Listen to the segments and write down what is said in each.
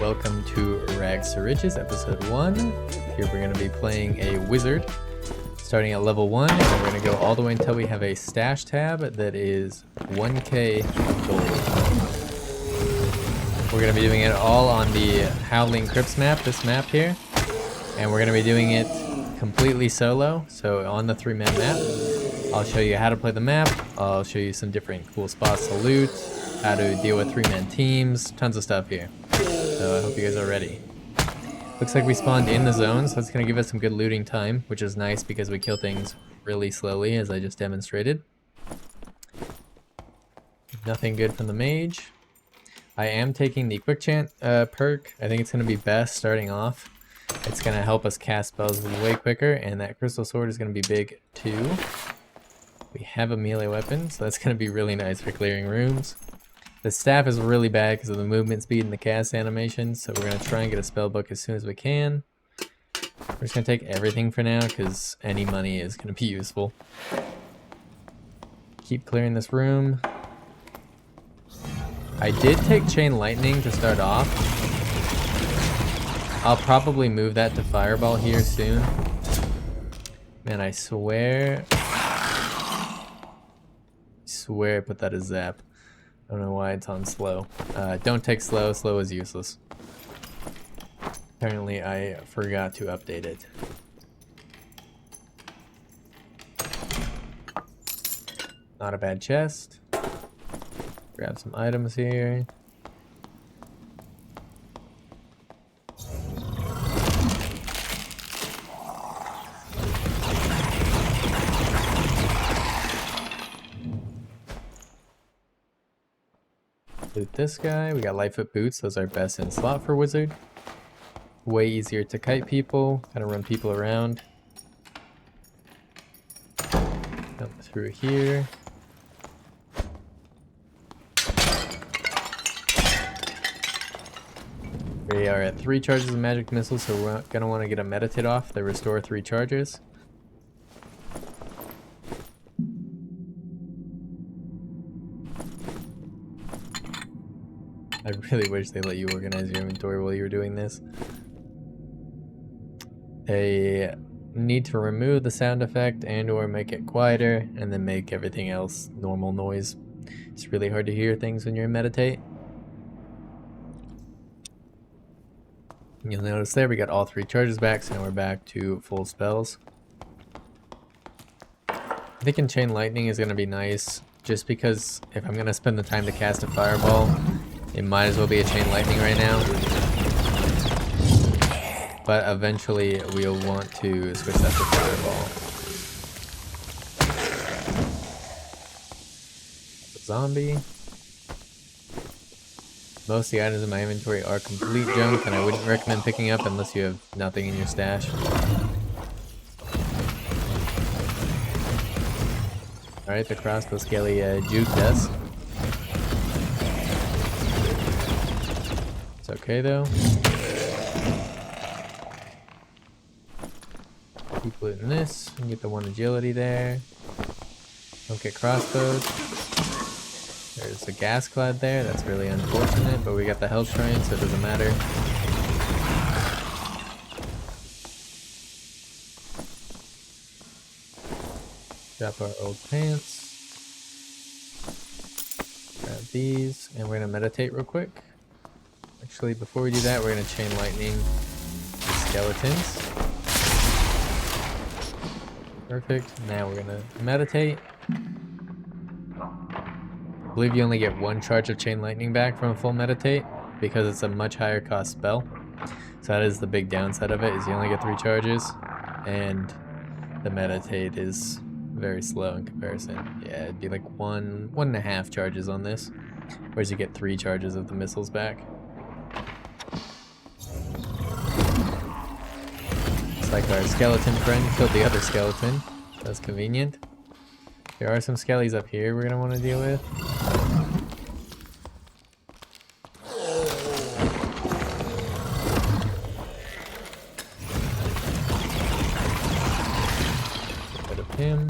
welcome to Rags to Riches, episode 1. Here we're going to be playing a wizard, starting at level 1, and we're going to go all the way until we have a stash tab that is 1k gold. We're going to be doing it all on the Howling Crypts map, this map here, and we're going to be doing it completely solo, so on the 3-man map. I'll show you how to play the map, I'll show you some different cool spots to loot, how to deal with 3-man teams, tons of stuff here. So I hope you guys are ready. Looks like we spawned in the zone, so it's going to give us some good looting time, which is nice because we kill things really slowly, as I just demonstrated. Nothing good from the mage. I am taking the quick chant perk. I think it's going to be best starting off. It's going to help us cast spells way quicker, and that crystal sword is going to be big too. We have a melee weapon, so that's going to be really nice for clearing rooms. The staff is really bad because of the movement speed and the cast animation, so we're going to try and get a spell book as soon as we can. We're just going to take everything for now because any money is going to be useful. Keep clearing this room. I did take Chain Lightning to start off. I'll probably move that to Fireball here soon. Man, I swear I put that as Zap. I don't know why it's on slow. Don't take slow. Slow is useless. Apparently I forgot to update it. Not a bad chest. Grab some items here. Loot this guy. We got Lightfoot boots. Those are best in slot for wizard. Way easier to kite people. Kind of run people around. Come through here. We are at 3 charges of magic missiles, so we're gonna want to get a meditate off. They restore 3 charges. I really wish they let you organize your inventory while you were doing this. They need to remove the sound effect and or make it quieter, and then make everything else normal noise. It's really hard to hear things when you're in meditate. You'll notice there we got all 3 charges back, so now we're back to full spells. I think Chain Lightning is going to be nice, just because if I'm going to spend the time to cast a Fireball, it might as well be a Chain Lightning right now. But eventually we'll want to switch that to Fireball. Zombie. Most of the items in my inventory are complete junk, and I wouldn't recommend picking up unless you have nothing in your stash. Alright, the crossbow skelly juked us. It's okay though. Keep looting this and get the 1 agility there. Don't get crossbowed. There's a gas clad there, that's really unfortunate, but we got the health shrine, so it doesn't matter. Drop our old pants. Grab these, and we're gonna meditate real quick. Actually, before we do that, we're gonna Chain Lightning the skeletons. Perfect. Now we're gonna meditate. I believe you only get 1 charge of Chain Lightning back from a full meditate because it's a much higher cost spell. So that is the big downside of it, is you only get 3 charges, and the meditate is very slow in comparison. Yeah, it'd be like 1.5 charges on this, whereas you get 3 charges of the missiles back. It's like our skeleton friend killed the other skeleton. That's convenient. There are some skellies up here we're gonna want to deal with. Get rid of him.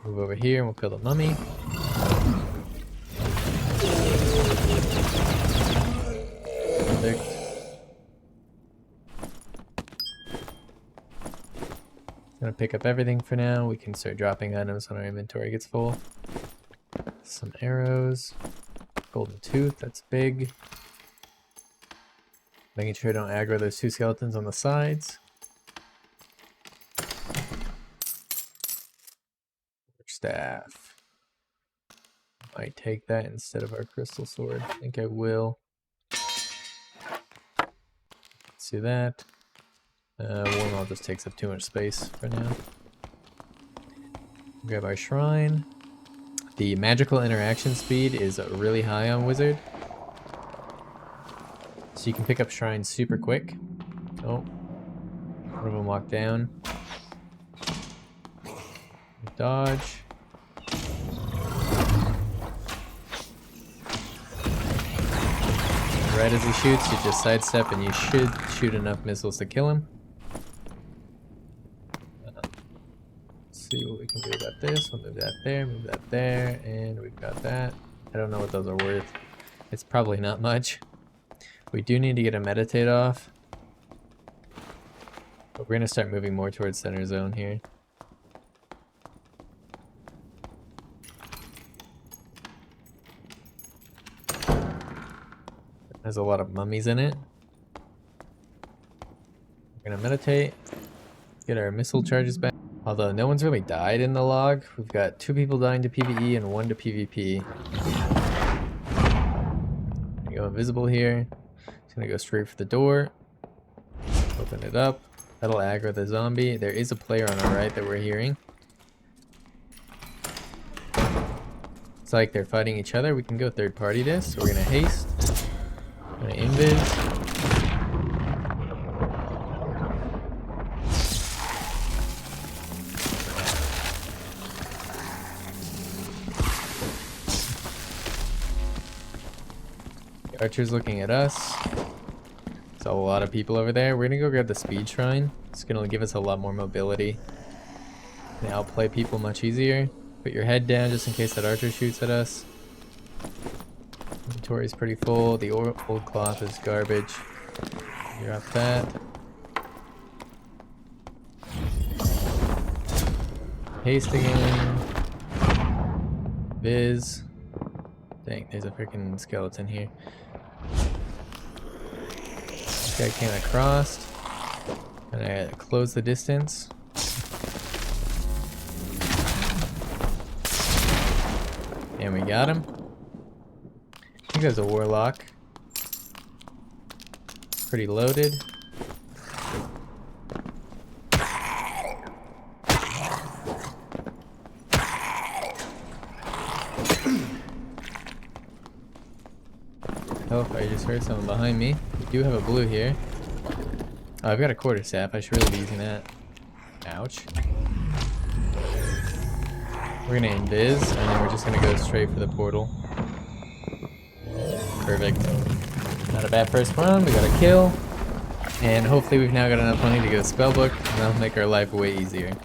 Move over here and we'll kill the mummy. Gonna pick up everything for now. We can start dropping items when our inventory gets full. Some arrows. Golden tooth, that's big. Making sure I don't aggro those two skeletons on the sides. Staff. Might take that instead of our crystal sword. I think I will. Let's do that. Warmail just takes up too much space for now. Grab our shrine. The magical interaction speed is really high on Wizard. So you can pick up shrines super quick. Oh. One of them walked down. Dodge. Right as he shoots, you just sidestep and you should shoot enough missiles to kill him. Let's see what we can do about this. We'll move that there, and we've got that. I don't know what those are worth. It's probably not much. We do need to get a meditate off. But we're going to start moving more towards center zone here. There's a lot of mummies in it. We're gonna meditate, get our missile charges back. Although no one's really died in the log. We've got 2 people dying to PvE and 1 to PvP. Gonna go invisible here. Just gonna go straight for the door. Open it up. That'll aggro the zombie. There is a player on our right that we're hearing. It's like they're fighting each other. We can go third party this. So we're gonna haste. Gonna invis. The archer's looking at us. There's a lot of people over there. We're gonna go grab the speed shrine. It's gonna give us a lot more mobility. And outplay people much easier. Put your head down just in case that archer shoots at us. Inventory is pretty full. The old cloth is garbage. Drop that. Haste again. Viz. Dang, there's a freaking skeleton here. This guy came across. And I close the distance. And we got him. I think there's a warlock. Pretty loaded. Oh, I just heard someone behind me. We do have a blue here. Oh, I've got a quarterstaff. I should really be using that. Ouch. We're gonna invis, and then we're just gonna go straight for the portal. Perfect. Not a bad first run. We got a kill. And hopefully we've now got enough money to get a spellbook, and that'll make our life way easier.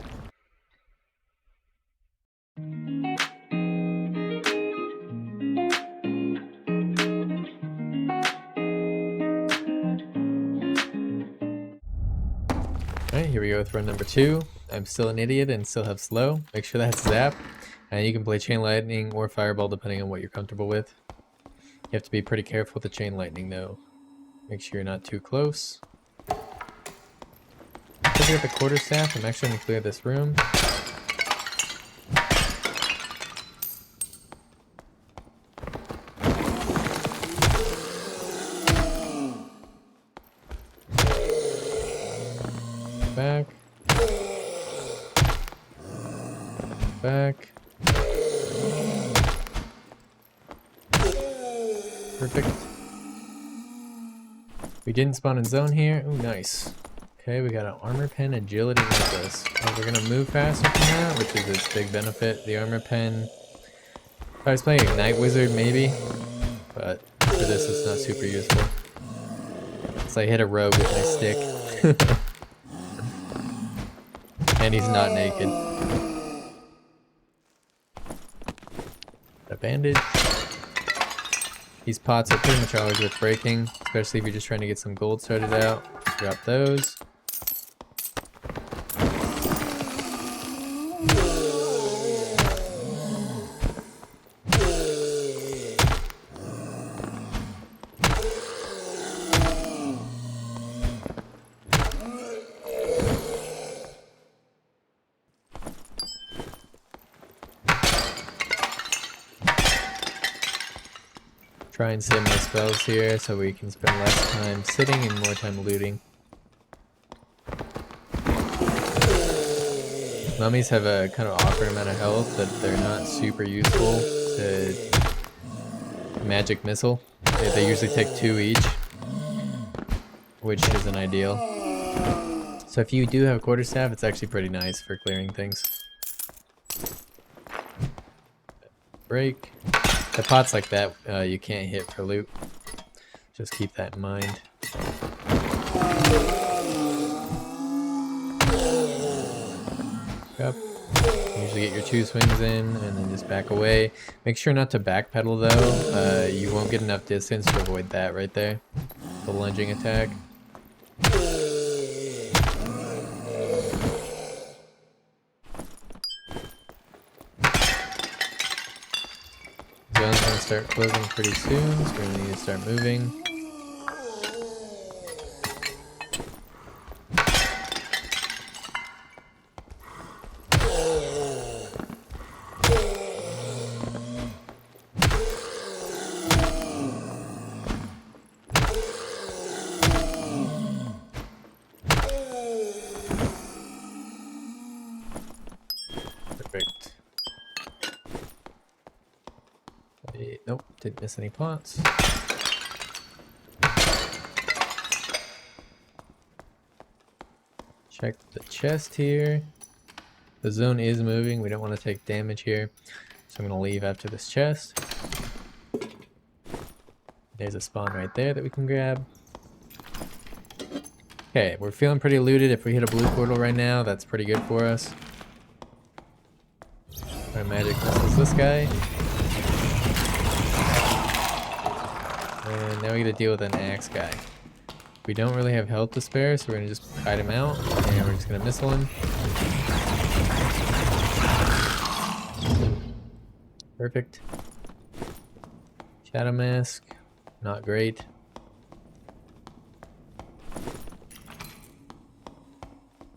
Alright, here we go with run number 2. I'm still an idiot and still have slow. Make sure that's zap. And you can play chain lightning or fireball depending on what you're comfortable with. You have to be pretty careful with the chain lightning though. Make sure you're not too close. Look at the quarterstaff. I'm actually going to clear this room. Back. Back. Perfect. We didn't spawn in zone here. Ooh, nice. Okay, we got an armor pen agility necklace. Oh, we're gonna move faster from that, which is its big benefit. The armor pen. If I was playing Ignite Wizard, maybe. But for this, it's not super useful. It's like hit a rogue with my stick. And he's not naked. A bandage. These pots are pretty much always worth breaking, especially if you're just trying to get some gold started out. Drop those. Try and save my spells here so we can spend less time sitting and more time looting. Mummies have a kind of awkward amount of health that they're not super useful to magic missile. They usually take 2 each, which isn't ideal. So if you do have quarterstaff, it's actually pretty nice for clearing things. Break. The pots like that you can't hit for loot. Just keep that in mind. Up. Usually get your 2 swings in and then just back away. Make sure not to backpedal though. You won't get enough distance to avoid that right there. The lunging attack. Zone's gonna start closing pretty soon, so we're gonna need to start moving. Perfect. Nope, didn't miss any pots. Check the chest here. The zone is moving. We don't want to take damage here. So I'm going to leave after this chest. There's a spawn right there that we can grab. Okay, we're feeling pretty looted. If we hit a blue portal right now, that's pretty good for us. Our magic missiles this guy. And now we get to deal with an axe guy. We don't really have health to spare, so we're going to just kite him out. And we're just going to missile him. Perfect. Shadow Mask. Not great.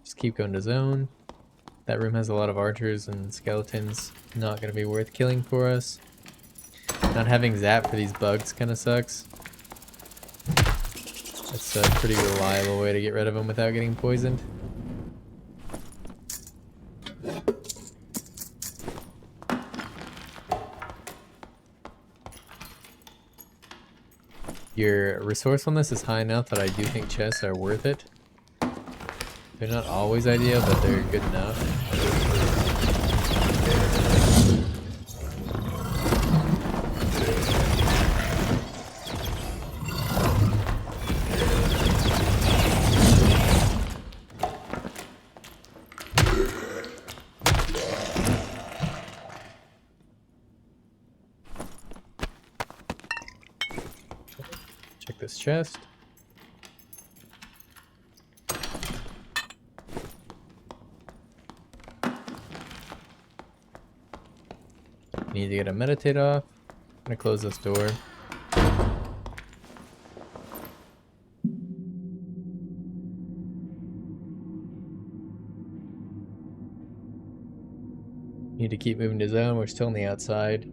Just keep going to zone. That room has a lot of archers and skeletons. Not going to be worth killing for us. Not having zap for these bugs kind of sucks. That's a pretty reliable way to get rid of them without getting poisoned. Your resourcefulness is high enough that I do think chests are worth it. They're not always ideal, but they're good enough. Check this chest. Need to get a meditate off. I'm gonna close this door. Need to keep moving to zone. We're still on the outside.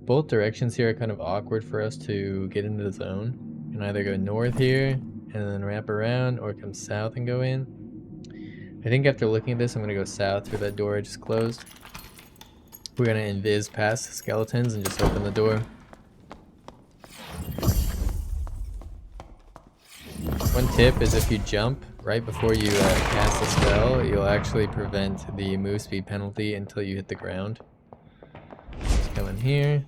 Both directions here are kind of awkward for us to get into the zone. We can either go north here and then wrap around, or come south and go in. I think after looking at this, I'm gonna go south through that door I just closed. We're gonna invis past the skeletons and just open the door. One tip is if you jump right before you cast the spell, you'll actually prevent the move speed penalty until you hit the ground. Just come in here.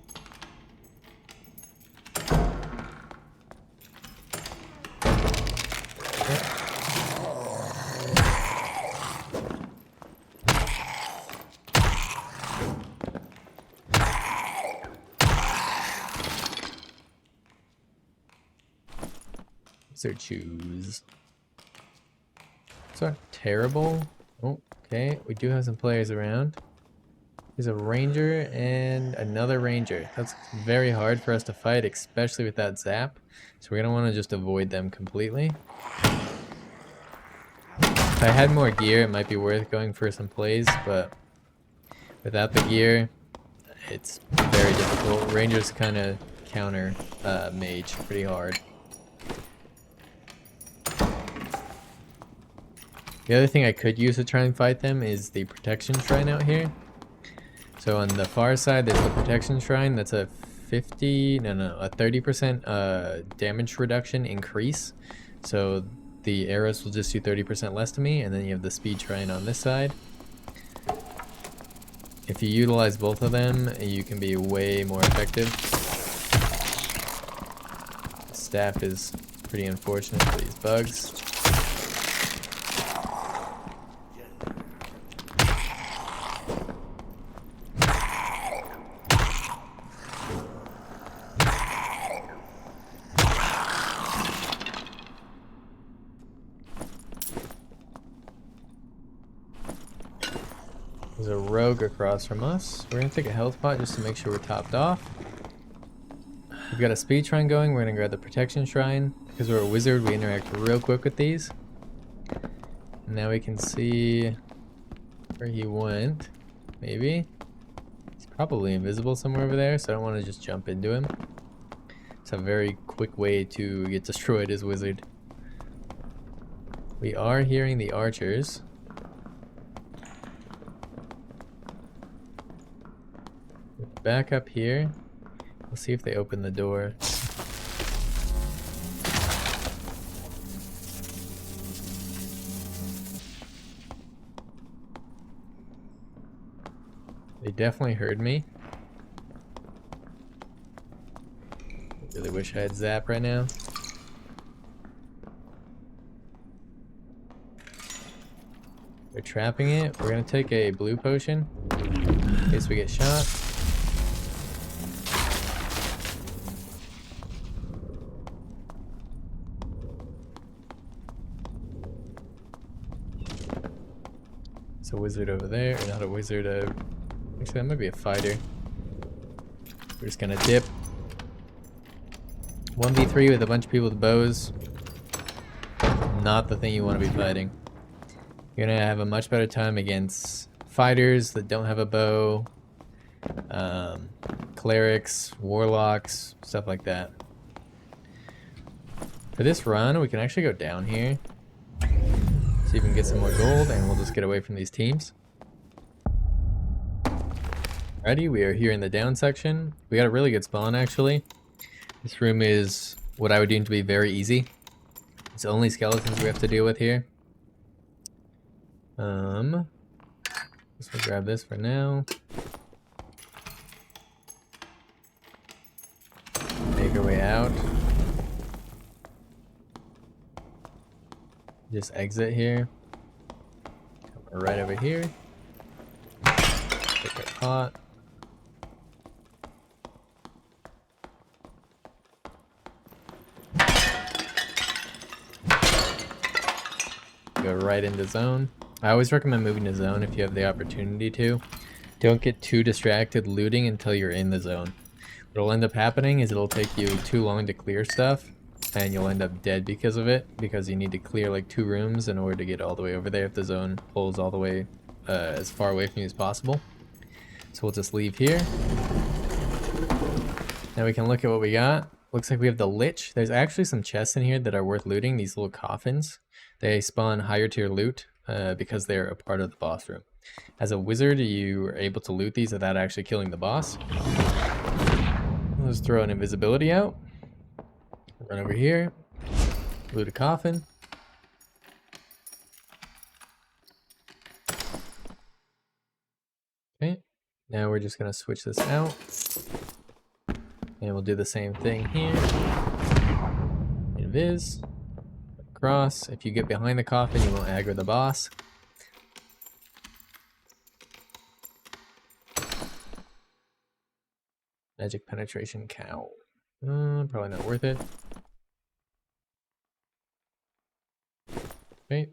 These are choose. It's not terrible. Oh, okay. We do have some players around. There's a ranger and another ranger. That's very hard for us to fight, especially with that zap. So we're gonna want to just avoid them completely. If I had more gear, it might be worth going for some plays, but without the gear, it's very difficult. Rangers kind of counter mage pretty hard. The other thing I could use to try and fight them is the protection shrine out here. So on the far side, there's the protection shrine. That's a 30% damage reduction increase. So the arrows will just do 30% less to me. And then you have the speed shrine on this side. If you utilize both of them, you can be way more effective. Staff is pretty unfortunate for these bugs. There's a rogue across from us. We're gonna take a health pot just to make sure we're topped off. We've got a speed shrine going. We're gonna grab the protection shrine. Because we're a wizard, we interact real quick with these. Now we can see where he went. Maybe. He's probably invisible somewhere over there, so I don't want to just jump into him. It's a very quick way to get destroyed as wizard. We are hearing the archers. Back up here. We'll see if they open the door. They definitely heard me. I really wish I had zap right now. They're trapping it. We're gonna take a blue potion in case we get shot. It's a wizard over there, or not a wizard, actually that might be a fighter. We're just gonna dip. 1v3 with a bunch of people with bows. Not the thing you want to be fighting. You're gonna have a much better time against fighters that don't have a bow, clerics, warlocks, stuff like that. For this run, we can actually go down here. See if we can get some more gold, and we'll just get away from these teams. Alrighty, we are here in the down section. We got a really good spawn, actually. This room is what I would deem to be very easy. It's only skeletons we have to deal with here. Let's grab this for now. Make our way out. Just exit here. Come right over here. Take our pot. Go right into zone. I always recommend moving to zone if you have the opportunity to. Don't get too distracted looting until you're in the zone. What'll end up happening is it'll take you too long to clear stuff, and you'll end up dead because of it, because you need to clear like 2 rooms in order to get all the way over there if the zone pulls all the way as far away from you as possible. So we'll just leave here. Now we can look at what we got. Looks like we have the Lich. There's actually some chests in here that are worth looting, these little coffins. They spawn higher tier loot because they're a part of the boss room. As a wizard, you are able to loot these without actually killing the boss. Let's throw an invisibility out. Run over here. Loot a coffin. Okay. Now we're just going to switch this out. And we'll do the same thing here. Invis. Cross. If you get behind the coffin, you won't aggro the boss. Magic penetration cow. Probably not worth it. Okay.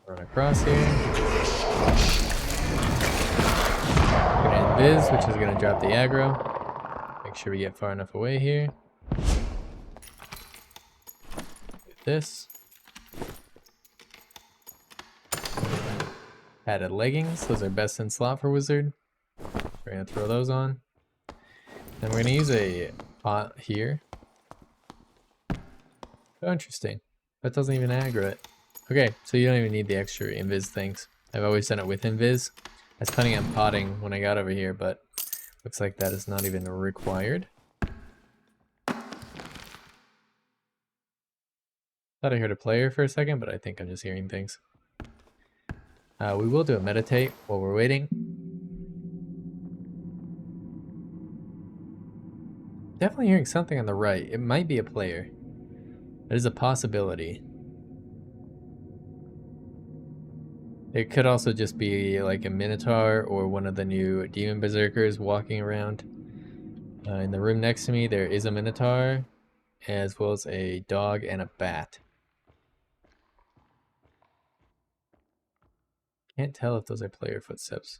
Run across here. Gonna invis, which is gonna drop the aggro. Make sure we get far enough away here. This. Padded leggings, those are best in slot for wizard. We're gonna throw those on. Then we're gonna use a pot here. Oh, interesting. That doesn't even aggro it. Okay, so you don't even need the extra invis things. I've always done it with invis. I was planning on potting when I got over here, but looks like that is not even required. Thought I heard a player for a second, but I think I'm just hearing things. We will do a meditate while we're waiting. Definitely hearing something on the right. It might be a player. That is a possibility. It could also just be like a Minotaur or one of the new Demon Berserkers walking around. In the room next to me, there is a Minotaur, as well as a dog and a bat. Can't tell if those are player footsteps.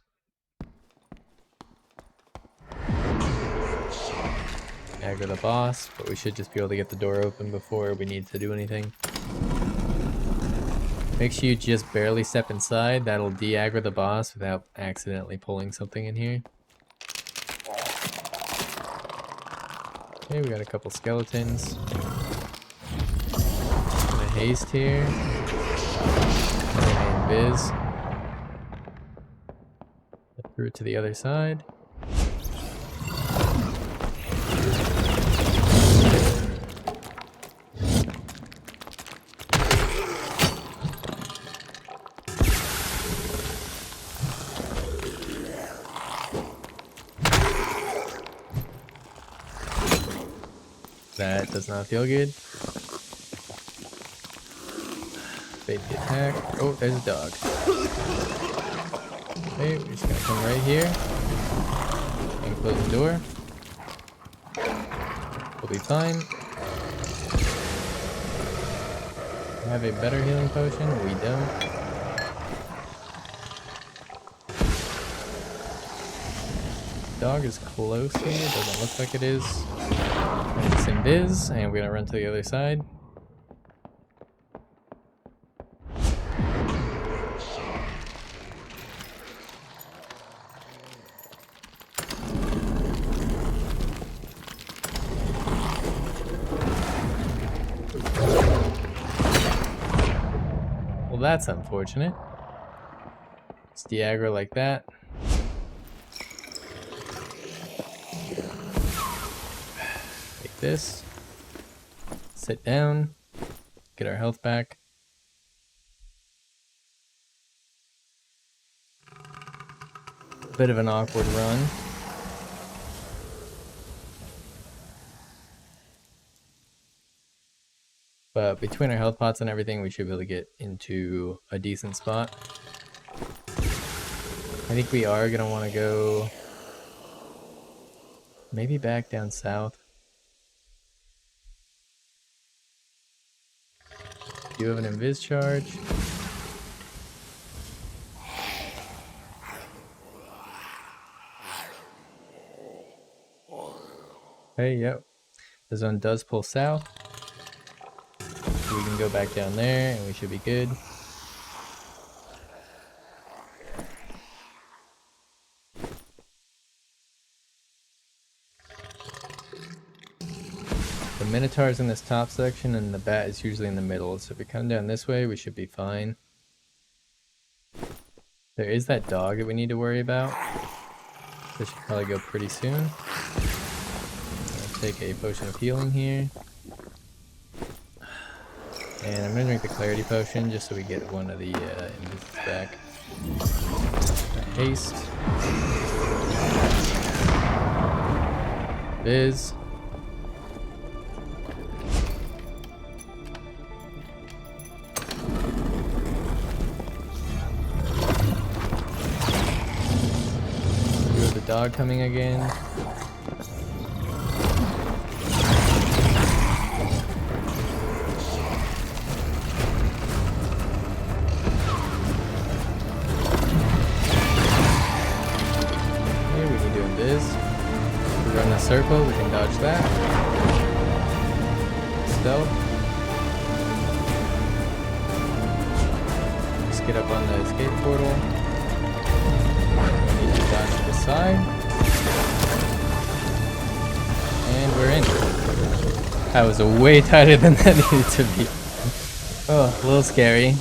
Aggro the boss, but we should just be able to get the door open before we need to do anything. Make sure you just barely step inside. That'll de-aggro the boss without accidentally pulling something in here. Okay, we got a couple skeletons. Gonna haste here. And Viz. Through to the other side. That does not feel good. Bait the attack. Oh, there's a dog. Okay, we're just gonna come right here and close the door. We'll be fine. We have a better healing potion. We don't. Dog is close here. Doesn't look like it is. It's in Viz, and we're gonna run to the other side. Well, that's unfortunate. It's de-aggro like that. Take this. Sit down. Get our health back. Bit of an awkward run. But between our health pots and everything, we should be able to get into a decent spot. I think we are going to want to go maybe back down south. Do you have an invis charge? Okay, yep. The zone does pull south. We can go back down there and we should be good. The Minotaur's in this top section and the bat is usually in the middle. So if we come down this way, we should be fine. There is that dog that we need to worry about. This should probably go pretty soon. I'll take a potion of healing here. And I'm gonna drink the clarity potion just so we get one of the invis back. Haste. Viz. We have the dog coming again. Run a circle, we can dodge that. Stealth. Just get up on the escape portal. We need to dodge to the side. And we're in. That was way tighter than that needed to be. Oh, a little scary.